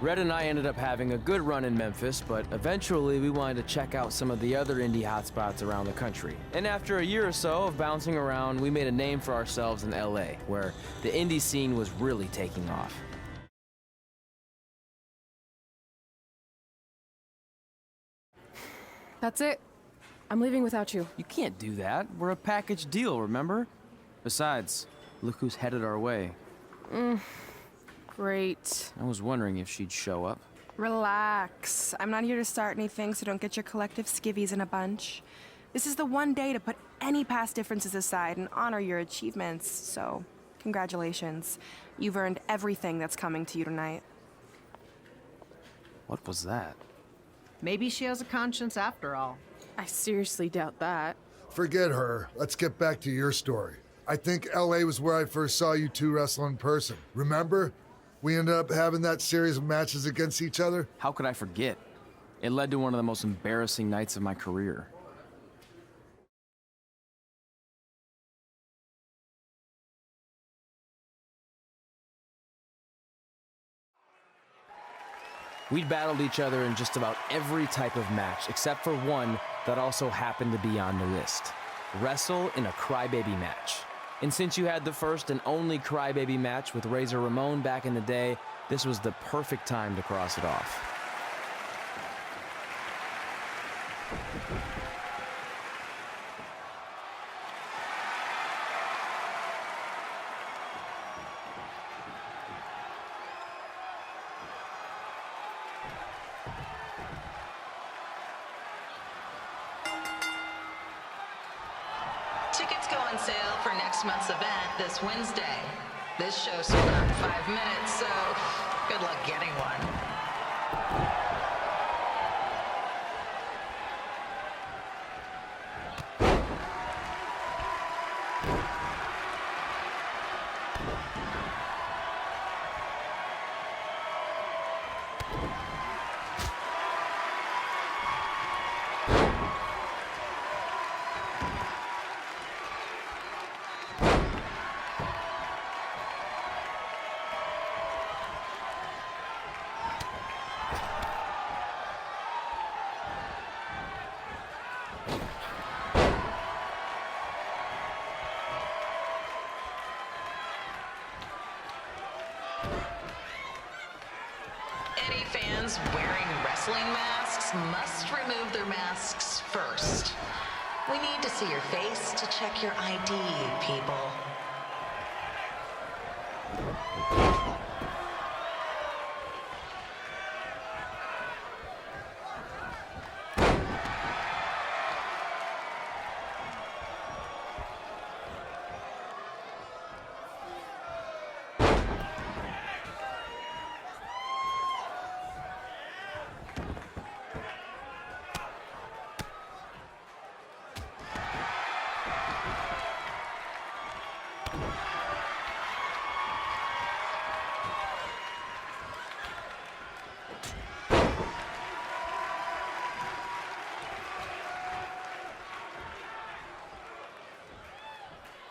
Red and I ended up having a good run in Memphis, but eventually we wanted to check out some of the other indie hotspots around the country. And after a year or so of bouncing around, we made a name for ourselves in L.A., where the indie scene was really taking off. That's it. I'm leaving without you. You can't do that. We're a package deal, remember? Besides, look who's headed our way. Great. I was wondering if she'd show up. Relax. I'm not here to start anything, so don't get your collective skivvies in a bunch. This is the one day to put any past differences aside and honor your achievements, so congratulations. You've earned everything that's coming to you tonight. What was that? Maybe she has a conscience after all. I seriously doubt that. Forget her. Let's get back to your story. I think L.A. was where I first saw you two wrestle in person. Remember? We ended up having that series of matches against each other. How could I forget? It led to one of the most embarrassing nights of my career. We'd battled each other in just about every type of match, except for one that also happened to be on the list. Wrestle in a crybaby match. And since you had the first and only crybaby match with Razor Ramon back in the day, this was the perfect time to cross it off. Tickets go on sale for next month's event this Wednesday. This show sold out in 5 minutes, so good luck getting one. Any fans wearing wrestling masks must remove their masks first. We need to see your face to check your ID, people.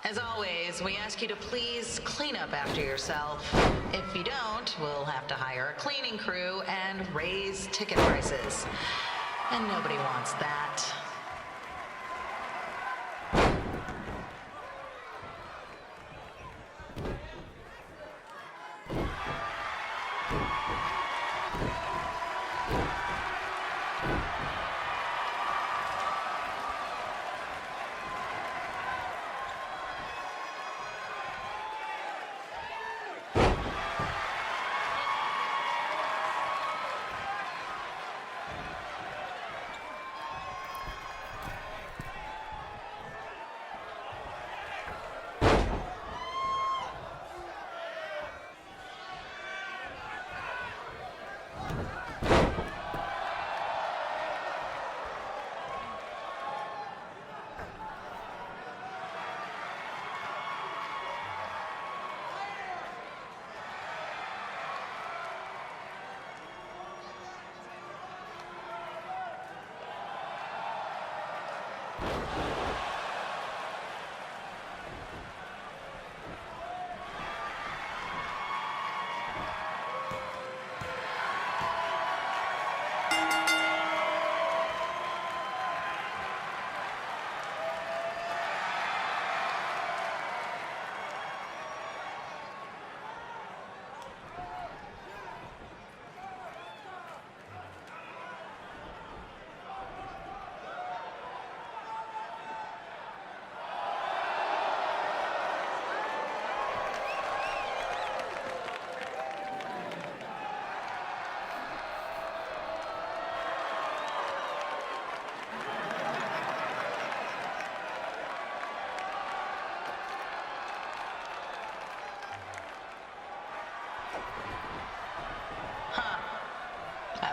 As always, we ask you to please clean up after yourself. If you don't, we'll have to hire a cleaning crew and raise ticket prices. And nobody wants that.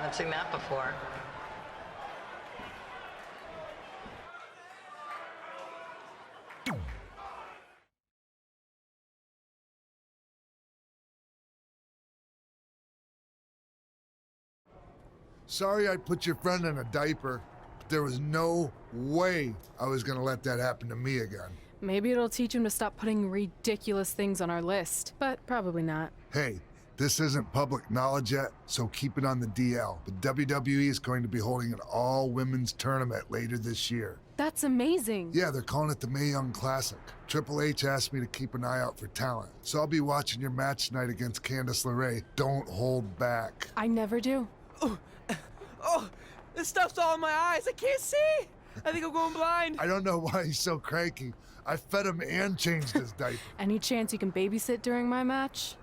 haven't seen that before. Sorry I put your friend in a diaper, but there was no way I was gonna let that happen to me again. Maybe it'll teach him to stop putting ridiculous things on our list, but probably not. Hey, this isn't public knowledge yet, so keep it on the DL. But WWE is going to be holding an all-women's tournament later this year. That's amazing. Yeah, they're calling it the Mae Young Classic. Triple H asked me to keep an eye out for talent, so I'll be watching your match tonight against Candice LeRae. Don't hold back. I never do. Oh, this stuff's all in my eyes. I can't see. I think I'm going blind. I don't know why he's so cranky. I fed him and changed his diaper. Any chance you can babysit during my match?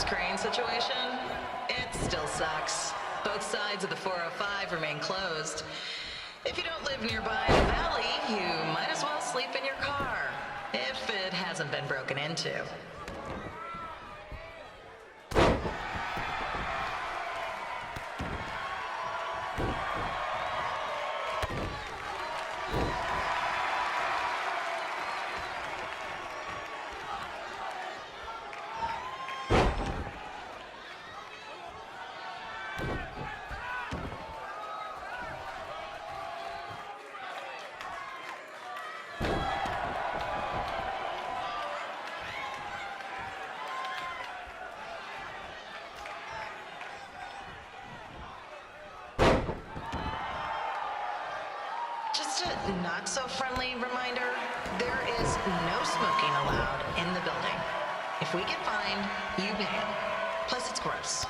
Crane situation, it still sucks. Both sides of the 405 remain closed. If you don't live nearby the valley, you might as well sleep in your car, if it hasn't been broken into. Just a not-so-friendly reminder, there is no smoking allowed in the building. If we get fined, you pay it. Plus, it's gross.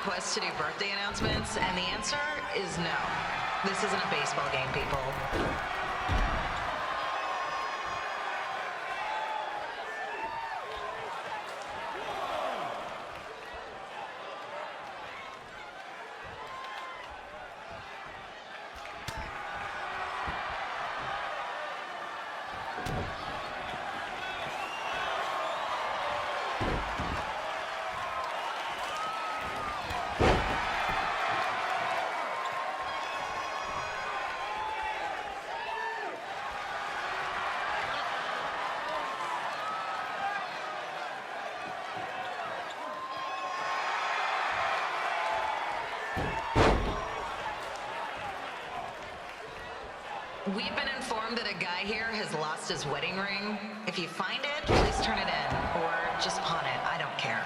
request to do birthday announcements, and the answer is no. This isn't a baseball game, people. We've been informed that a guy here has lost his wedding ring. If you find it, please turn it in, or just pawn it. I don't care.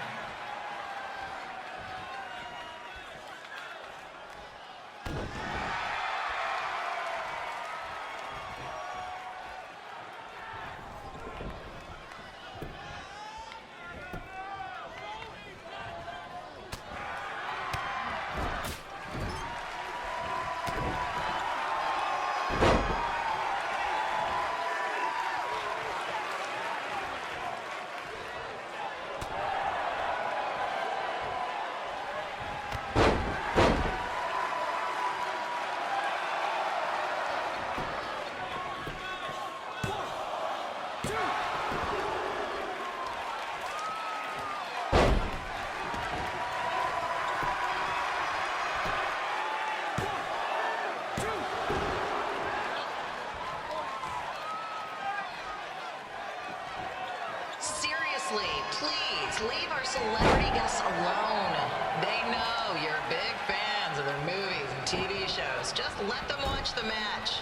Seriously, please leave our celebrity guests alone. They know you're big fans of their movies and TV shows. Just let them watch the match.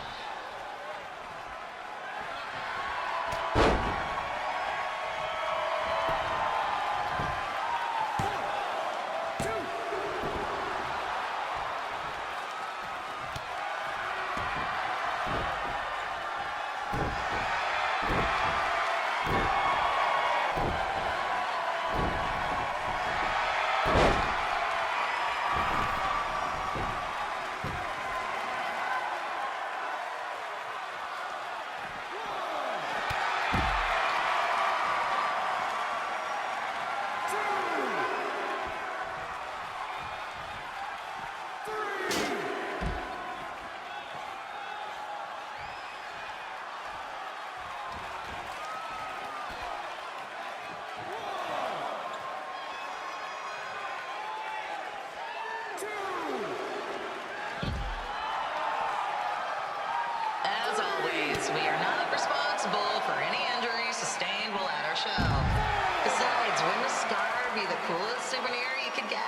As always, we are not responsible for any injuries sustained while at our show. Besides, wouldn't a scar be the coolest souvenir you could get?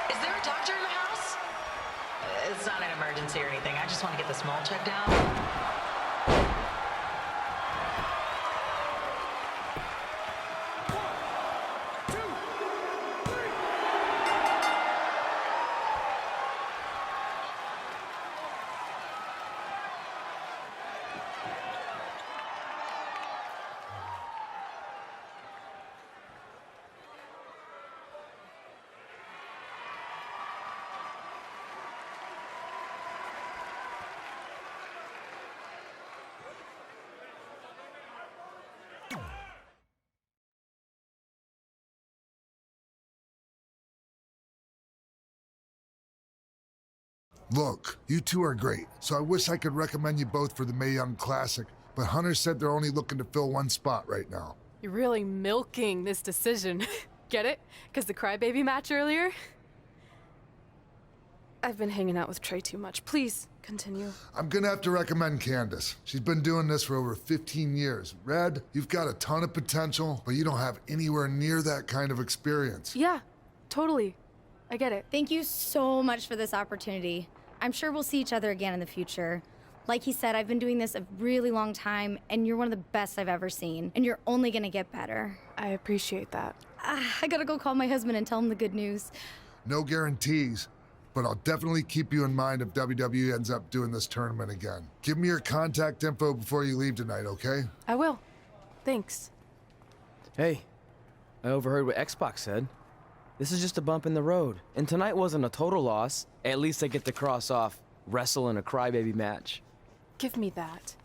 Is there a doctor in the house? It's not an emergency or anything. I just want to get the small check down. Look, you two are great, so I wish I could recommend you both for the Mae Young Classic, but Hunter said they're only looking to fill one spot right now. You're really milking this decision. Get it? Because the crybaby match earlier? I've been hanging out with Trey too much. Please, continue. I'm gonna have to recommend Candace. She's been doing this for over 15 years. Red, you've got a ton of potential, but you don't have anywhere near that kind of experience. Yeah, totally. I get it. Thank you so much for this opportunity. I'm sure we'll see each other again in the future. Like he said, I've been doing this a really long time, and you're one of the best I've ever seen. And you're only gonna get better. I appreciate that. I gotta go call my husband and tell him the good news. No guarantees, but I'll definitely keep you in mind if WWE ends up doing this tournament again. Give me your contact info before you leave tonight, okay? I will. Thanks. Hey, I overheard what Xbox said. This is just a bump in the road. And tonight wasn't a total loss. At least I get to cross off wrestle in a crybaby match. Give me that.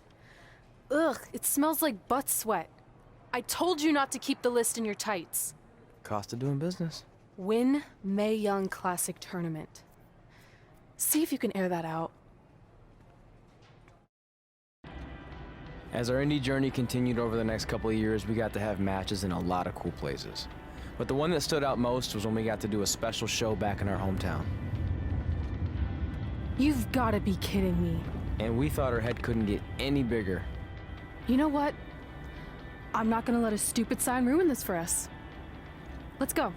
Ugh, it smells like butt sweat. I told you not to keep the list in your tights. Cost of doing business. Win Mae Young Classic Tournament. See if you can air that out. As our indie journey continued over the next couple of years, we got to have matches in a lot of cool places. But the one that stood out most was when we got to do a special show back in our hometown. You've gotta be kidding me. And we thought our head couldn't get any bigger. You know what? I'm not gonna let a stupid sign ruin this for us. Let's go.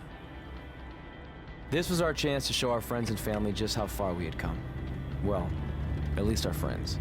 This was our chance to show our friends and family just how far we had come. Well, at least our friends.